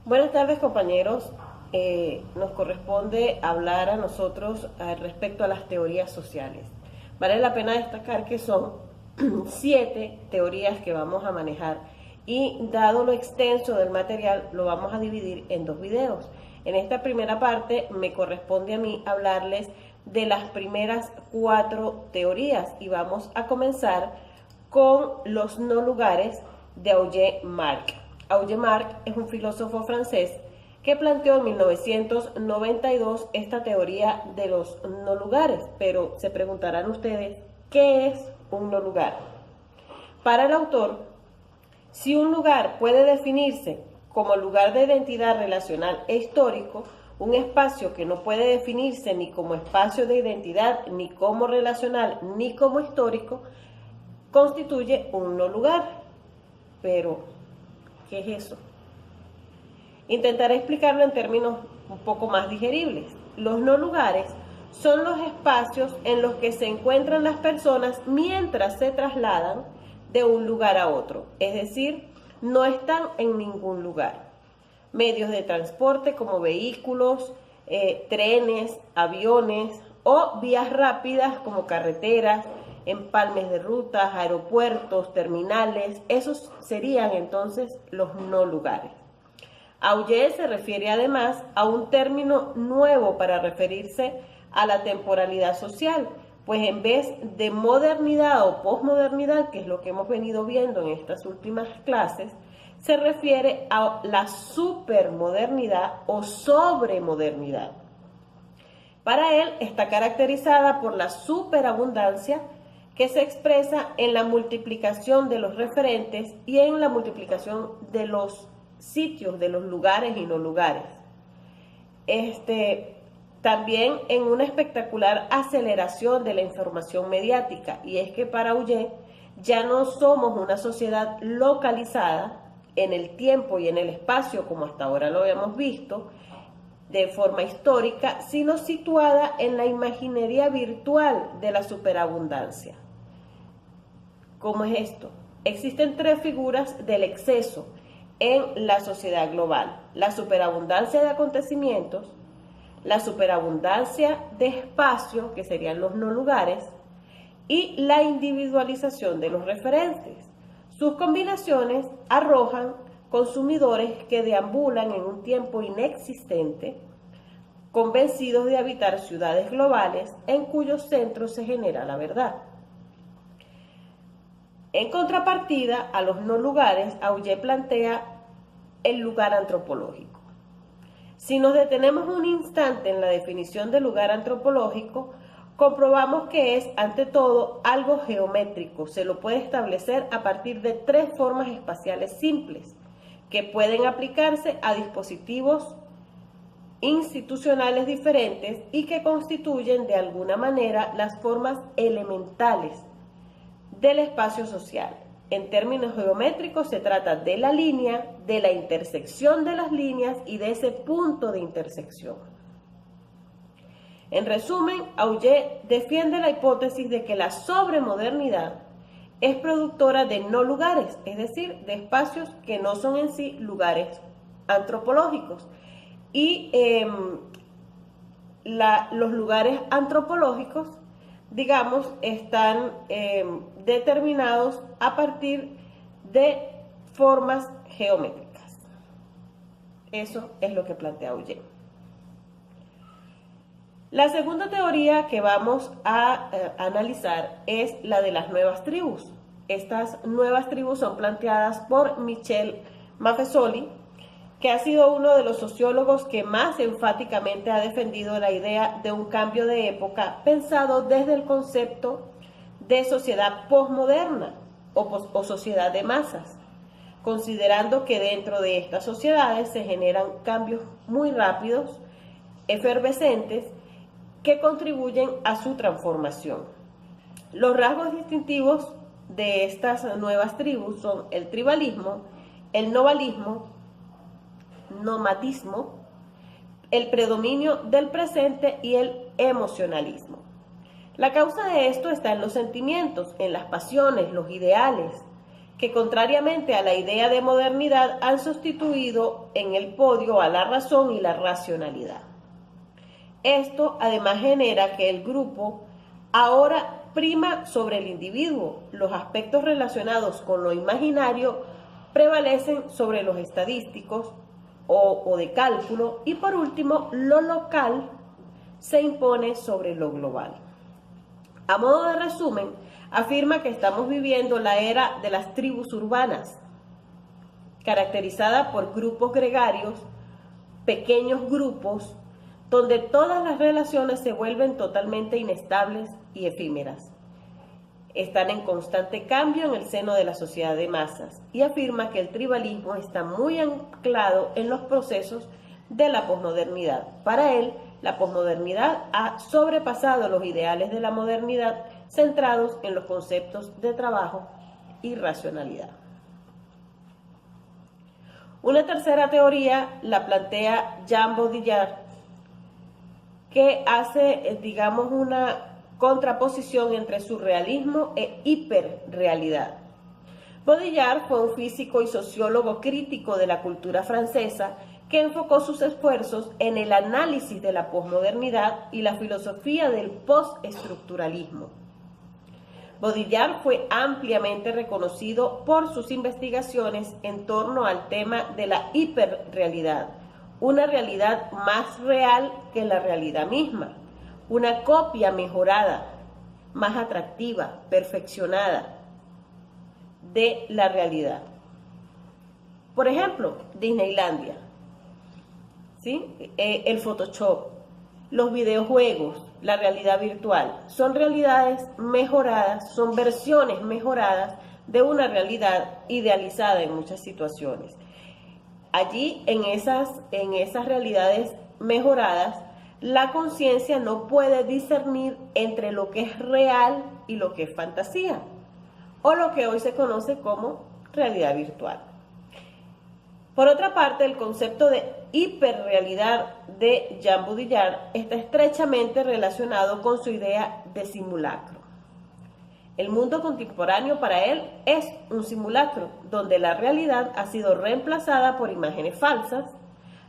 Buenas tardes, compañeros. Nos corresponde hablar a nosotros respecto a las teorías sociales. Vale la pena destacar que son 7 teorías que vamos a manejar y dado lo extenso del material lo vamos a dividir en 2 videos. En esta primera parte me corresponde a mí hablarles de las primeras 4 teorías y vamos a comenzar con los no lugares de Auger-Marc. Auger-Marc es un filósofo francés que planteó en 1992 esta teoría de los no lugares, pero se preguntarán ustedes, ¿qué es un no lugar? Para el autor, si un lugar puede definirse como lugar de identidad relacional e histórico, un espacio que no puede definirse ni como espacio de identidad, ni como relacional, ni como histórico, constituye un no lugar. Pero, ¿qué es eso? Intentaré explicarlo en términos un poco más digeribles. Los no lugares son los espacios en los que se encuentran las personas mientras se trasladan de un lugar a otro, es decir, no están en ningún lugar. Medios de transporte como vehículos, trenes, aviones o vías rápidas como carreteras, empalmes de rutas, aeropuertos, terminales, esos serían entonces los no lugares. Auger se refiere además a un término nuevo para referirse a la temporalidad social, pues en vez de modernidad o posmodernidad, que es lo que hemos venido viendo en estas últimas clases, se refiere a la supermodernidad o sobremodernidad. Para él está caracterizada por la superabundancia que se expresa en la multiplicación de los referentes y en la multiplicación de los sitios, de los lugares y no lugares. También en una espectacular aceleración de la información mediática, y es que para Auger ya no somos una sociedad localizada en el tiempo y en el espacio como hasta ahora lo habíamos visto de forma histórica, sino situada en la imaginería virtual de la superabundancia. ¿Cómo es esto? Existen 3 figuras del exceso en la sociedad global: la superabundancia de acontecimientos, la superabundancia de espacio, que serían los no lugares, y la individualización de los referentes. Sus combinaciones arrojan consumidores que deambulan en un tiempo inexistente, convencidos de habitar ciudades globales en cuyos centros se genera la verdad. En contrapartida a los no lugares, Auger plantea el lugar antropológico. Si nos detenemos un instante en la definición de lugar antropológico, comprobamos que es, ante todo, algo geométrico. Se lo puede establecer a partir de 3 formas espaciales simples, que pueden aplicarse a dispositivos institucionales diferentes y que constituyen de alguna manera las formas elementales del espacio social. En términos geométricos se trata de la línea, de la intersección de las líneas y de ese punto de intersección. En resumen, Auger defiende la hipótesis de que la sobremodernidad es productora de no lugares, es decir, de espacios que no son en sí lugares antropológicos. Y los lugares antropológicos, digamos, están determinados a partir de formas geométricas. Eso es lo que plantea Auger. La segunda teoría que vamos a analizar es la de las nuevas tribus. Estas nuevas tribus son planteadas por Michel Maffesoli, que ha sido uno de los sociólogos que más enfáticamente ha defendido la idea de un cambio de época pensado desde el concepto de sociedad posmoderna o sociedad de masas, considerando que dentro de estas sociedades se generan cambios muy rápidos, efervescentes, que contribuyen a su transformación. Los rasgos distintivos de estas nuevas tribus son el tribalismo, el nomadismo, el predominio del presente y el emocionalismo. La causa de esto está en los sentimientos, en las pasiones, los ideales, que contrariamente a la idea de modernidad han sustituido en el podio a la razón y la racionalidad. Esto además genera que el grupo ahora prima sobre el individuo. Los aspectos relacionados con lo imaginario prevalecen sobre los estadísticos o de cálculo, y por último, lo local se impone sobre lo global. A modo de resumen, afirma que estamos viviendo la era de las tribus urbanas, caracterizada por grupos gregarios, pequeños grupos, donde todas las relaciones se vuelven totalmente inestables y efímeras. Están en constante cambio en el seno de la sociedad de masas, y afirma que el tribalismo está muy anclado en los procesos de la posmodernidad. Para él, la posmodernidad ha sobrepasado los ideales de la modernidad centrados en los conceptos de trabajo y racionalidad. Una tercera teoría la plantea Jean Baudrillard, que hace, digamos, una contraposición entre surrealismo e hiperrealidad. Baudrillard fue un físico y sociólogo crítico de la cultura francesa que enfocó sus esfuerzos en el análisis de la posmodernidad y la filosofía del postestructuralismo. Baudrillard fue ampliamente reconocido por sus investigaciones en torno al tema de la hiperrealidad, una realidad más real que la realidad misma, una copia mejorada, más atractiva, perfeccionada de la realidad. Por ejemplo, Disneylandia, ¿sí? El Photoshop, los videojuegos, la realidad virtual, son realidades mejoradas, son versiones mejoradas de una realidad idealizada en muchas situaciones. Allí, en esas realidades mejoradas, la conciencia no puede discernir entre lo que es real y lo que es fantasía, o lo que hoy se conoce como realidad virtual. Por otra parte, el concepto de hiperrealidad de Jean Baudrillard está estrechamente relacionado con su idea de simulacro. El mundo contemporáneo para él es un simulacro, donde la realidad ha sido reemplazada por imágenes falsas,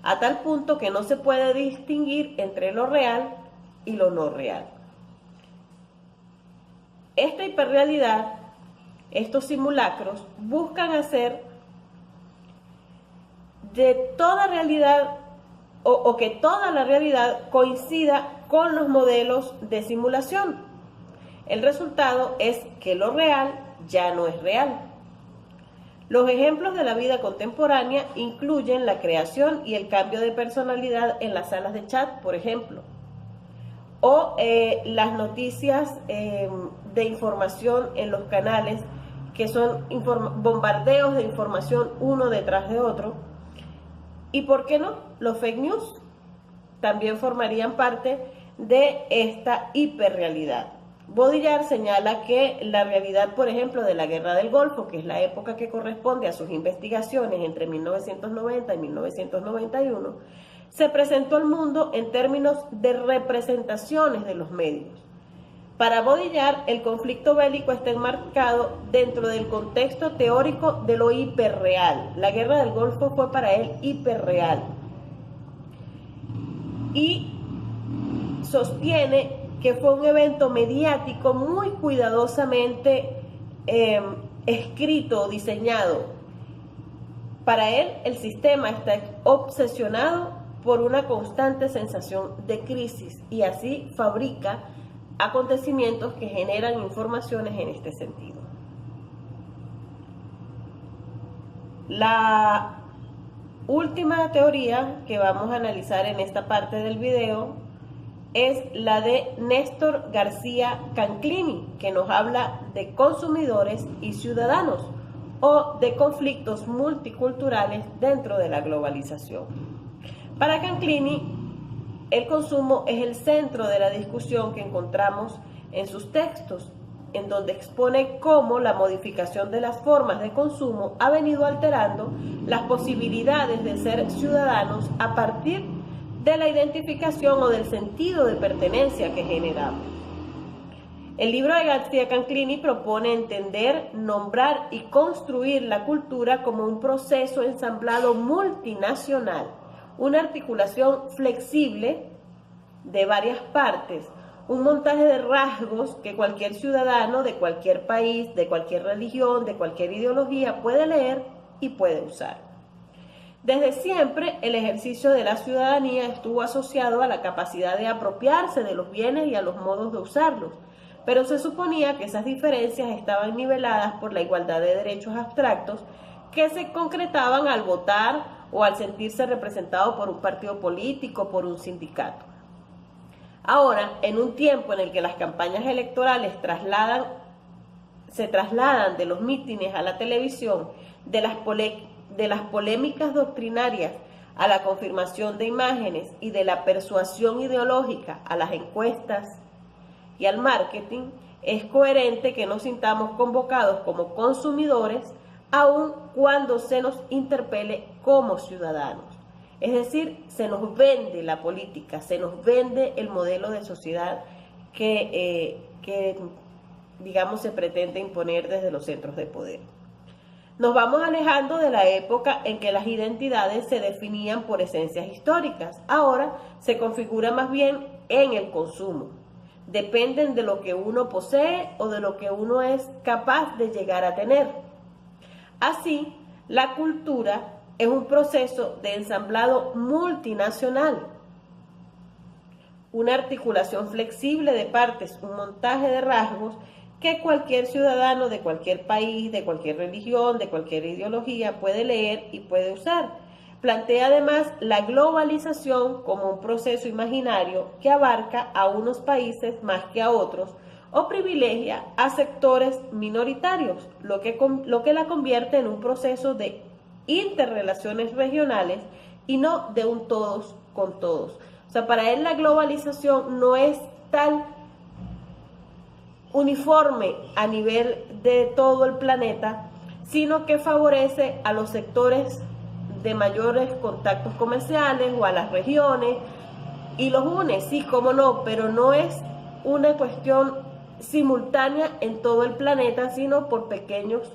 a tal punto que no se puede distinguir entre lo real y lo no real. Esta hiperrealidad, estos simulacros, buscan hacer de toda realidad o que toda la realidad coincida con los modelos de simulación. El resultado es que lo real ya no es real. Los ejemplos de la vida contemporánea incluyen la creación y el cambio de personalidad en las salas de chat, por ejemplo, o las noticias de información en los canales, que son bombardeos de información uno detrás de otro. Y ¿por qué no? Los fake news también formarían parte de esta hiperrealidad. Baudrillard señala que la realidad, por ejemplo, de la Guerra del Golfo, que es la época que corresponde a sus investigaciones entre 1990 y 1991, se presentó al mundo en términos de representaciones de los medios. Para Baudrillard, el conflicto bélico está enmarcado dentro del contexto teórico de lo hiperreal. La Guerra del Golfo fue para él hiperreal. Y sostiene que fue un evento mediático muy cuidadosamente escrito, diseñado. Para él, el sistema está obsesionado por una constante sensación de crisis y así fabrica acontecimientos que generan informaciones en este sentido. La última teoría que vamos a analizar en esta parte del video es la de Néstor García Canclini, que nos habla de consumidores y ciudadanos o de conflictos multiculturales dentro de la globalización. Para Canclini, el consumo es el centro de la discusión que encontramos en sus textos, en donde expone cómo la modificación de las formas de consumo ha venido alterando las posibilidades de ser ciudadanos a partir de la identificación o del sentido de pertenencia que generamos. El libro de García Canclini propone entender, nombrar y construir la cultura como un proceso ensamblado multinacional, una articulación flexible de varias partes, un montaje de rasgos que cualquier ciudadano de cualquier país, de cualquier religión, de cualquier ideología puede leer y puede usar. Desde siempre, el ejercicio de la ciudadanía estuvo asociado a la capacidad de apropiarse de los bienes y a los modos de usarlos, pero se suponía que esas diferencias estaban niveladas por la igualdad de derechos abstractos que se concretaban al votar o al sentirse representado por un partido político, por un sindicato. Ahora, en un tiempo en el que las campañas electorales se trasladan de los mítines a la televisión, de las polémicas doctrinarias a la confirmación de imágenes y de la persuasión ideológica a las encuestas y al marketing, es coherente que nos sintamos convocados como consumidores aun cuando se nos interpele como ciudadanos. Es decir, se nos vende la política, se nos vende el modelo de sociedad que digamos, se pretende imponer desde los centros de poder. Nos vamos alejando de la época en que las identidades se definían por esencias históricas. Ahora se configura más bien en el consumo. Dependen de lo que uno posee o de lo que uno es capaz de llegar a tener. Así, la cultura es un proceso de ensamblado multinacional, una articulación flexible de partes, un montaje de rasgos que cualquier ciudadano de cualquier país, de cualquier religión, de cualquier ideología puede leer y puede usar. Plantea además la globalización como un proceso imaginario que abarca a unos países más que a otros o privilegia a sectores minoritarios, lo que la convierte en un proceso de interrelaciones regionales y no de un todos con todos. O sea, para él la globalización no es tal uniforme a nivel de todo el planeta, sino que favorece a los sectores de mayores contactos comerciales o a las regiones y los une, sí, cómo no, pero no es una cuestión simultánea en todo el planeta, sino por pequeños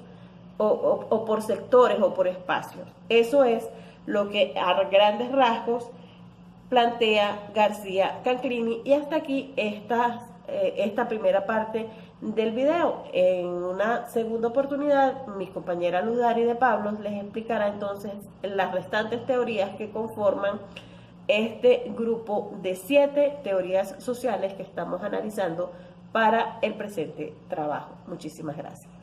o por sectores o por espacios. Eso es lo que a grandes rasgos plantea García Canclini, y hasta aquí esta primera parte del video. En una segunda oportunidad, mi compañera Luz Dari de Pablos les explicará entonces las restantes teorías que conforman este grupo de 7 teorías sociales que estamos analizando para el presente trabajo. Muchísimas gracias.